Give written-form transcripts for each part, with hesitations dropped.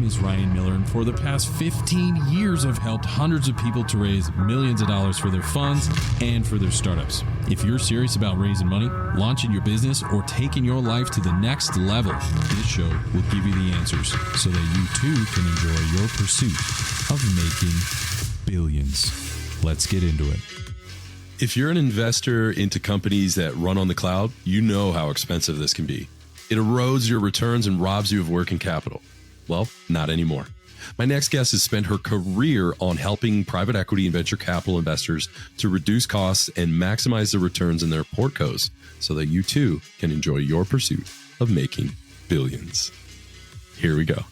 is Ryan Miller, and for the past 15 years, I've helped hundreds of people to raise millions of dollars for their funds and for their startups. If you're serious about raising money, launching your business, or taking your life to the next level, this show will give you the answers so that you too can enjoy your pursuit of making billions. Let's get into it. If you're an investor into companies that run on the cloud, you know how expensive this can be. It erodes your returns and robs you of working capital. Well, not anymore. My next guest has spent her career on helping private equity and venture capital investors to reduce costs and maximize the returns in their portcos so that you too can enjoy your pursuit of making billions. Here we go.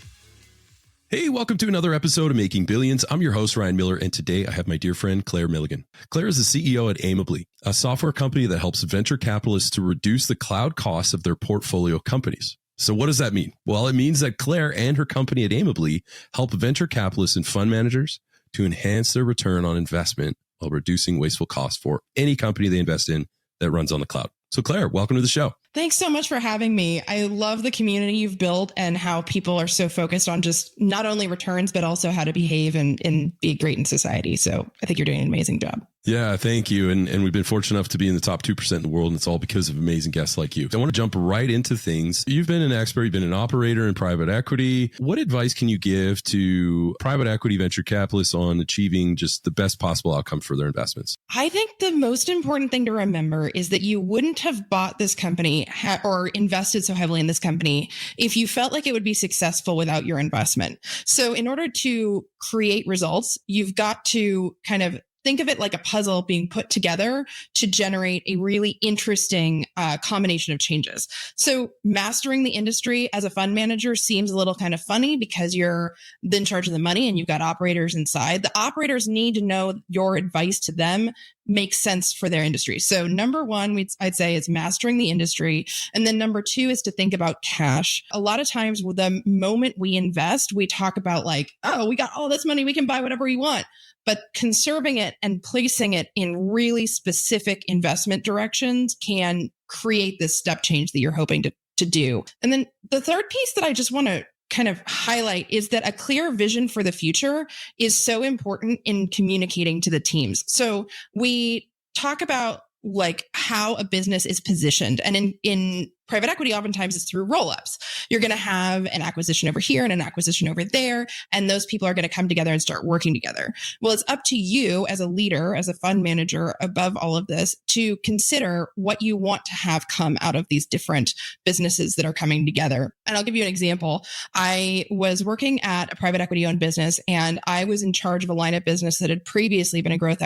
Hey, welcome to another episode of Making Billions. I'm your host, Ryan Miller, and today I have my dear friend, Claire Milligan. Claire is the CEO at Aimably, a software company that helps venture capitalists to reduce the cloud costs of their portfolio companies. So what does that mean? Well, it means that Claire and her company at Aimably help venture capitalists and fund managers to enhance their return on investment while reducing wasteful costs for any company they invest in that runs on the cloud. So Claire, welcome to the show. Thanks so much for having me. I love the community you've built and how people are so focused on just not only returns, but also how to behave and be great in society. So I think you're doing an amazing job. Yeah, thank you. And we've been fortunate enough to be in the top 2% in the world, and it's all because of amazing guests like you. I want to jump right into things. You've been an expert, you've been an operator in private equity. What advice can you give to private equity venture capitalists on achieving just the best possible outcome for their investments? I think the most important thing to remember is that you wouldn't have bought this company or invested so heavily in this company if you felt like it would be successful without your investment. So in order to create results, you've got to kind of think of it like a puzzle being put together to generate a really interesting combination of changes. So mastering the industry as a fund manager seems a little kind of funny because you're in charge of the money and you've got operators inside. The operators need to know your advice to them makes sense for their industry. So number one, I'd say is mastering the industry. And then number two is to think about cash. A lot of times with the moment we invest, we talk about like, oh, we got all this money, we can buy whatever we want. But conserving it and placing it in really specific investment directions can create this step change that you're hoping to do. And then the third piece that I just want to kind of highlight is that a clear vision for the future is so important in communicating to the teams. So we talk about like how a business is positioned. And in private equity, oftentimes it's through roll-ups. You're going to have an acquisition over here and an acquisition over there, and those people are going to come together and start working together. Well, it's up to you as a leader, as a fund manager above all of this, to consider what you want to have come out of these different businesses that are coming together. And I'll give you an example. I was working at a private equity owned business, and I was in charge of a line of business that had previously been a growth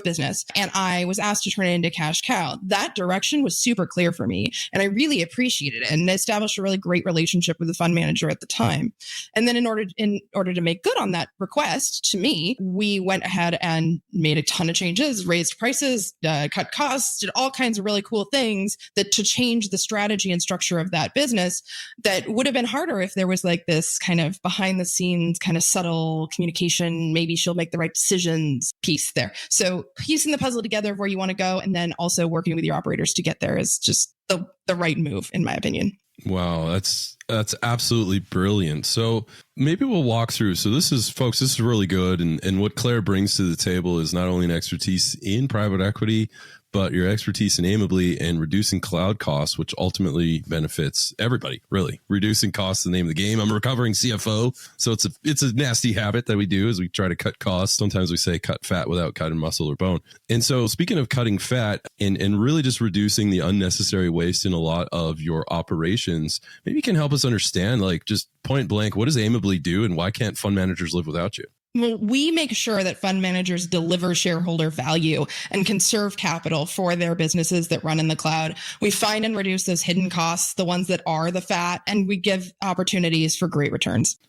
business. And I was asked to turn it into cash cow. That direction was super clear for me. And I really appreciated it and established a really great relationship with the fund manager at the time. And then in order to make good on that request to me, we went ahead and made a ton of changes, raised prices, cut costs, did all kinds of really cool things that to change the strategy and structure of that business that would have been harder if there was like this kind of behind the scenes kind of subtle communication, maybe she'll make the right decisions piece there. So piecing the puzzle together of where you want to go and then also working with your operators to get there is just the right move, in my opinion. Wow, that's absolutely brilliant. So maybe we'll walk through. So this is really good. And what Claire brings to the table is not only an expertise in private equity, but your expertise in Aimably and reducing cloud costs, which ultimately benefits everybody, really. Reducing costs is the name of the game. I'm a recovering CFO, so it's a nasty habit that we do as we try to cut costs. Sometimes we say cut fat without cutting muscle or bone. And so speaking of cutting fat and really just reducing the unnecessary waste in a lot of your operations, maybe you can help us understand, like just point blank, what does Aimably do and why can't fund managers live without you? Well, we make sure that fund managers deliver shareholder value and conserve capital for their businesses that run in the cloud. We find and reduce those hidden costs, the ones that are the fat, and we give opportunities for great returns.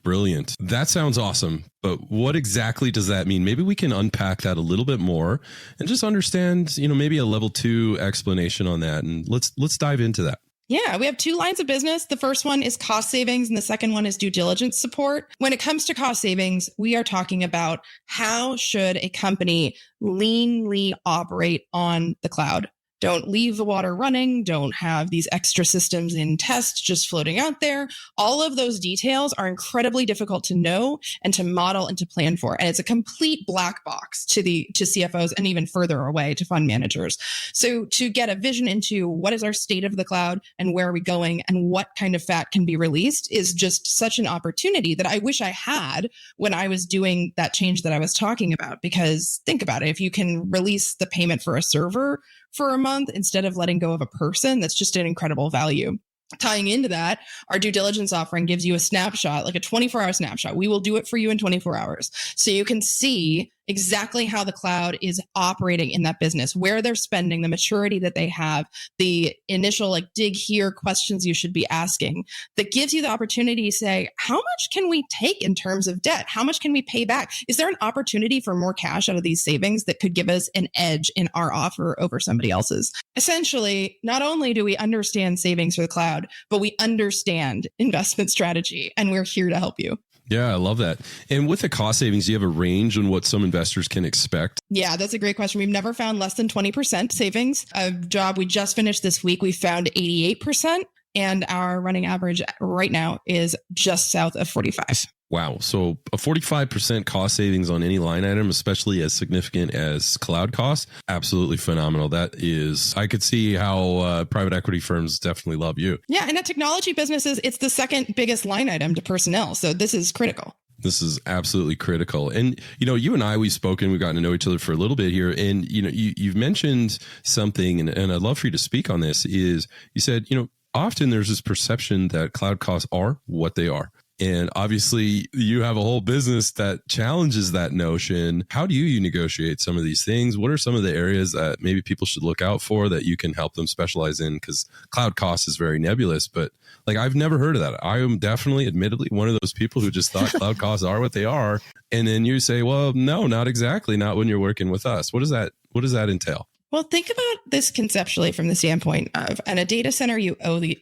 Brilliant. That sounds awesome. But what exactly does that mean? Maybe we can unpack that a little bit more and just understand, maybe a level 2 explanation on that. And let's dive into that. Yeah, we have two lines of business. The first one is cost savings, and the second one is due diligence support. When it comes to cost savings, we are talking about how should a company leanly operate on the cloud. don't leave the water running, don't have these extra systems in test just floating out there. All of those details are incredibly difficult to know and to model and to plan for. And it's a complete black box to CFOs and even further away to fund managers. So to get a vision into what is our state of the cloud and where are we going and what kind of fat can be released is just such an opportunity that I wish I had when I was doing that change that I was talking about. Because think about it, if you can release the payment for a server for a month instead of letting go of a person, that's just an incredible value. Tying into that, our due diligence offering gives you a snapshot, like a 24-hour snapshot. We will do it for you in 24 hours. So you can see exactly how the cloud is operating in that business, where they're spending, the maturity that they have, the initial like dig here questions you should be asking. That gives you the opportunity to say, how much can we take in terms of debt? How much can we pay back? Is there an opportunity for more cash out of these savings that could give us an edge in our offer over somebody else's? Essentially, not only do we understand savings for the cloud, but we understand investment strategy, and we're here to help you. Yeah, I love that. And with the cost savings, do you have a range on what some investors can expect? Yeah, that's a great question. We've never found less than 20% savings. A job we just finished this week, we found 88%, and our running average right now is just south of 45. Wow. So a 45% cost savings on any line item, especially as significant as cloud costs, absolutely phenomenal. That is, I could see how private equity firms definitely love you. Yeah. And at technology businesses, it's the second biggest line item to personnel. So this is critical. This is absolutely critical. And, you and I, we've spoken, we've gotten to know each other for a little bit here. And, you've mentioned something, and I'd love for you to speak on this, is you said, often there's this perception that cloud costs are what they are. And obviously you have a whole business that challenges that notion. How do you negotiate some of these things? What are some of the areas that maybe people should look out for that you can help them specialize in? Because cloud cost is very nebulous, but like I've never heard of that. I am definitely, admittedly, one of those people who just thought cloud costs are what they are. And then you say, well, no, not exactly. Not when you're working with us. What does that entail? Well, think about this conceptually from the standpoint of, in a data center, you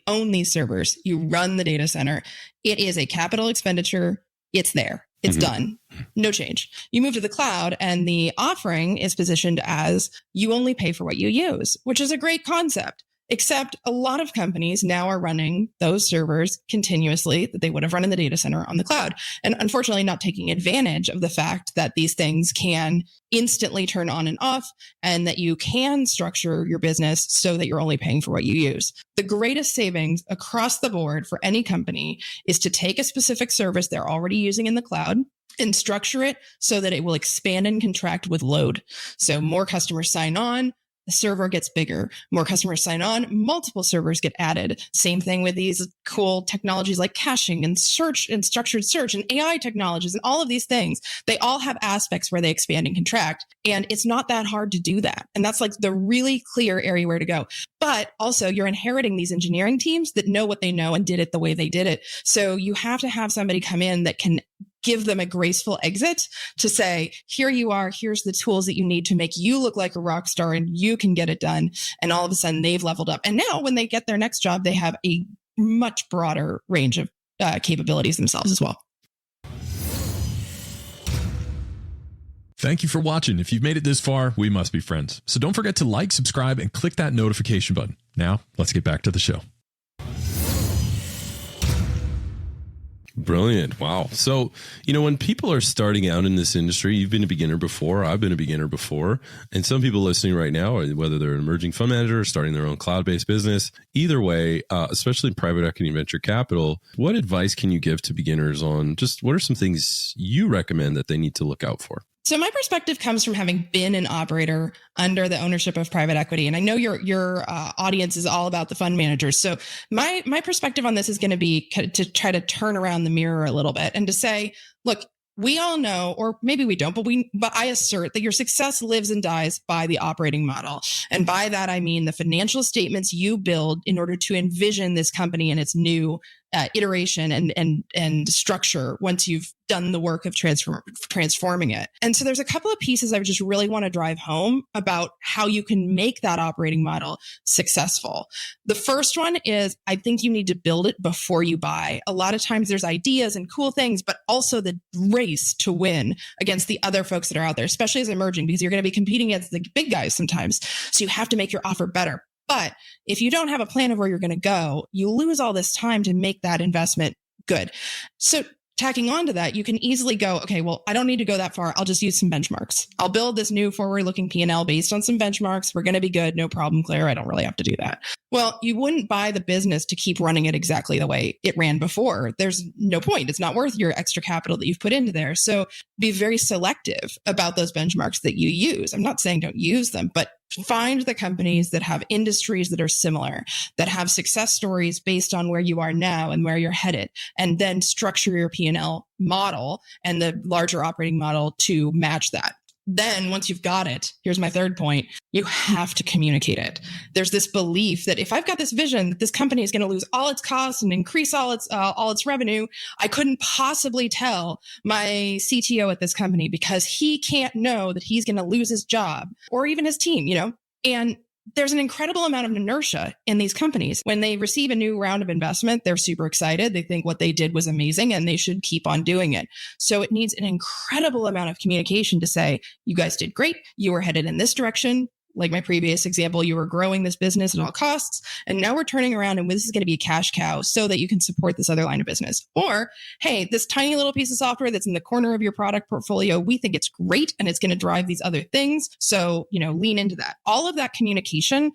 own these servers, you run the data center. It is a capital expenditure. It's there. It's done. No change. You move to the cloud and the offering is positioned as you only pay for what you use, which is a great concept. Except a lot of companies now are running those servers continuously that they would have run in the data center on the cloud. And unfortunately, not taking advantage of the fact that these things can instantly turn on and off and that you can structure your business so that you're only paying for what you use. The greatest savings across the board for any company is to take a specific service they're already using in the cloud and structure it so that it will expand and contract with load. So more customers sign on, the server gets bigger. More customers sign on, multiple servers get added. Same thing with these cool technologies like caching and search and structured search and AI technologies and all of these things. They all have aspects where they expand and contract. And it's not that hard to do that. And that's like the really clear area where to go. But also you're inheriting these engineering teams that know what they know and did it the way they did it. So you have to have somebody come in that can give them a graceful exit to say, here you are, here's the tools that you need to make you look like a rock star and you can get it done. And all of a sudden they've leveled up. And now when they get their next job, they have a much broader range of capabilities themselves as well. Thank you for watching. If you've made it this far, we must be friends. So don't forget to like, subscribe, and click that notification button. Now, let's get back to the show. Brilliant. Wow. So, when people are starting out in this industry, you've been a beginner before, I've been a beginner before, and some people listening right now, whether they're an emerging fund manager or starting their own cloud-based business, either way, especially private equity and venture capital, what advice can you give to beginners on just what are some things you recommend that they need to look out for? So my perspective comes from having been an operator under the ownership of private equity. And I know your audience is all about the fund managers. So my perspective on this is going to be to try to turn around the mirror a little bit and to say, look, we all know, or maybe we don't, but I assert that your success lives and dies by the operating model. And by that, I mean the financial statements you build in order to envision this company in its new iteration and structure once you've done the work of transforming it. And so there's a couple of pieces I just really want to drive home about how you can make that operating model successful. The first one is I think you need to build it before you buy. A lot of times there's ideas and cool things, but also the race to win against the other folks that are out there, especially as emerging, because you're going to be competing against the big guys sometimes. So you have to make your offer better. But if you don't have a plan of where you're going to go, you lose all this time to make that investment good. So tacking on to that, you can easily go, okay, well, I don't need to go that far. I'll just use some benchmarks. I'll build this new forward-looking P&L based on some benchmarks. We're going to be good. No problem, Claire. I don't really have to do that. Well, you wouldn't buy the business to keep running it exactly the way it ran before. There's no point. It's not worth your extra capital that you've put into there. So be very selective about those benchmarks that you use. I'm not saying don't use them, but find the companies that have industries that are similar, that have success stories based on where you are now and where you're headed, and then structure your P&L model and the larger operating model to match that. Then once you've got it, here's my third point, you have to communicate it. There's this belief that if I've got this vision that this company is going to lose all its costs and increase all its revenue, I couldn't possibly tell my CTO at this company because he can't know that he's going to lose his job or even his team, and there's an incredible amount of inertia in these companies. When they receive a new round of investment, they're super excited. They think what they did was amazing and they should keep on doing it. So it needs an incredible amount of communication to say, you guys did great. You were headed in this direction. Like my previous example, you were growing this business at all costs. And now we're turning around and this is going to be a cash cow so that you can support this other line of business. Or, hey, this tiny little piece of software that's in the corner of your product portfolio, we think it's great and it's going to drive these other things. So, lean into that. All of that communication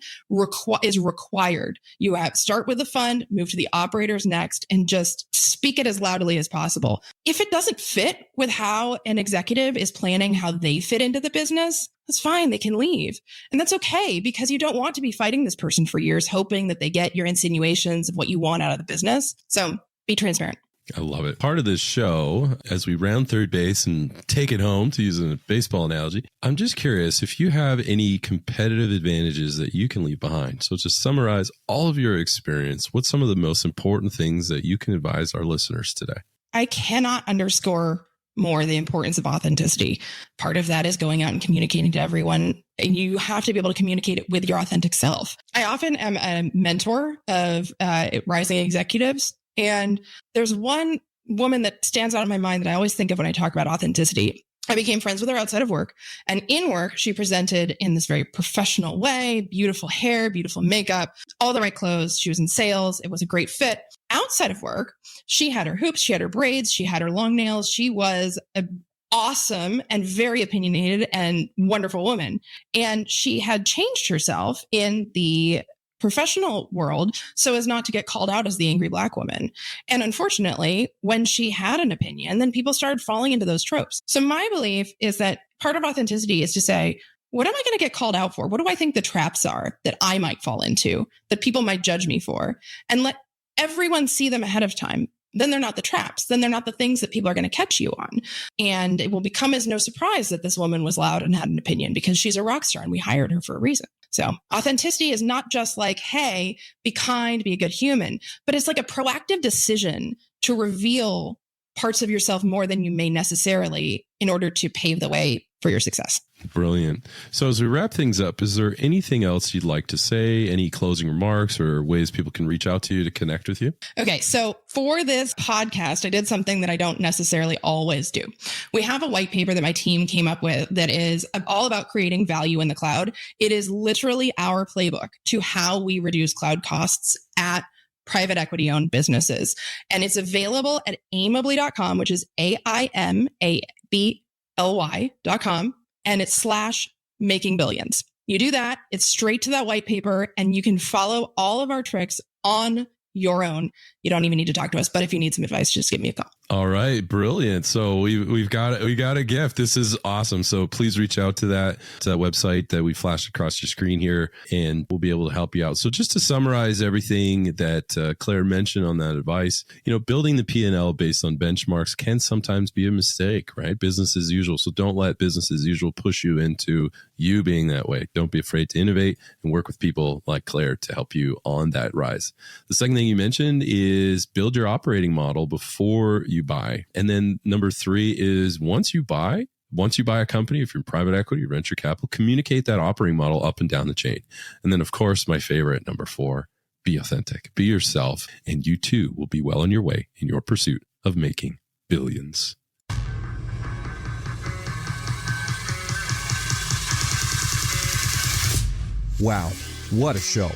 is required. You have start with the fund, move to the operators next, and just speak it as loudly as possible. If it doesn't fit with how an executive is planning how they fit into the business, that's fine. They can leave. And that's okay because you don't want to be fighting this person for years, hoping that they get your insinuations of what you want out of the business. So be transparent. I love it. Part of this show, as we round third base and take it home, to use a baseball analogy, I'm just curious if you have any competitive advantages that you can leave behind. So to summarize all of your experience, what's some of the most important things that you can advise our listeners today? I cannot underscore more the importance of authenticity. Part of that is going out and communicating to everyone. You have to be able to communicate it with your authentic self. I often am a mentor of rising executives. And there's one woman that stands out in my mind that I always think of when I talk about authenticity. I became friends with her outside of work. And in work, she presented in this very professional way, beautiful hair, beautiful makeup, all the right clothes. She was in sales. It was a great fit. Outside of work, she had her hoops, she had her braids, she had her long nails. She was an awesome and very opinionated and wonderful woman. And she had changed herself in the professional world so as not to get called out as the angry Black woman. And unfortunately, when she had an opinion, then people started falling into those tropes. So my belief is that part of authenticity is to say, what am I going to get called out for? What do I think the traps are that I might fall into, that people might judge me for? And let everyone see them ahead of time. Then they're not the traps. Then they're not the things that people are going to catch you on. And it will become as no surprise that this woman was loud and had an opinion because she's a rock star and we hired her for a reason. So authenticity is not just like, hey, be kind, be a good human, but it's like a proactive decision to reveal parts of yourself more than you may necessarily in order to pave the way for your success. Brilliant. So as we wrap things up, is there anything else you'd like to say? Any closing remarks or ways people can reach out to you to connect with you? Okay. So for this podcast, I did something that I don't necessarily always do. We have a white paper that my team came up with that is all about creating value in the cloud. It is literally our playbook to how we reduce cloud costs at private equity owned businesses. And it's available at aimably.com, which is AIMABLY.com. And it's /making billions. You do that, it's straight to that white paper, and you can follow all of our tricks on your own. You don't even need to talk to us, but if you need some advice, just give me a call. All right, brilliant. So we got a gift. This is awesome. So please reach out to that website that we flashed across your screen here, and we'll be able to help you out. So just to summarize everything that Claire mentioned on that advice, building the P&L based on benchmarks can sometimes be a mistake, right? Business as usual. So don't let business as usual push you into you being that way. Don't be afraid to innovate and work with people like Claire to help you on that rise. The second thing you mentioned is build your operating model before you buy. And then number 3 is once you buy a company, if you're in private equity or venture capital, communicate that operating model up and down the chain. And then, of course, my favorite, number 4, be authentic, be yourself, and you too will be well on your way in your pursuit of making billions. Wow, what a show.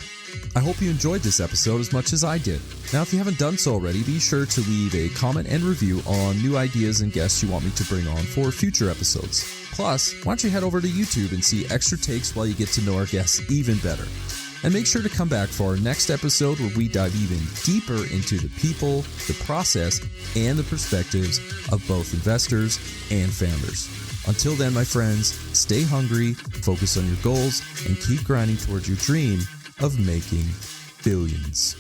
I hope you enjoyed this episode as much as I did. Now, if you haven't done so already, be sure to leave a comment and review on new ideas and guests you want me to bring on for future episodes. Plus, why don't you head over to YouTube and see extra takes while you get to know our guests even better. And make sure to come back for our next episode where we dive even deeper into the people, the process, and the perspectives of both investors and founders. Until then, my friends, stay hungry, focus on your goals, and keep grinding towards your dream of making billions.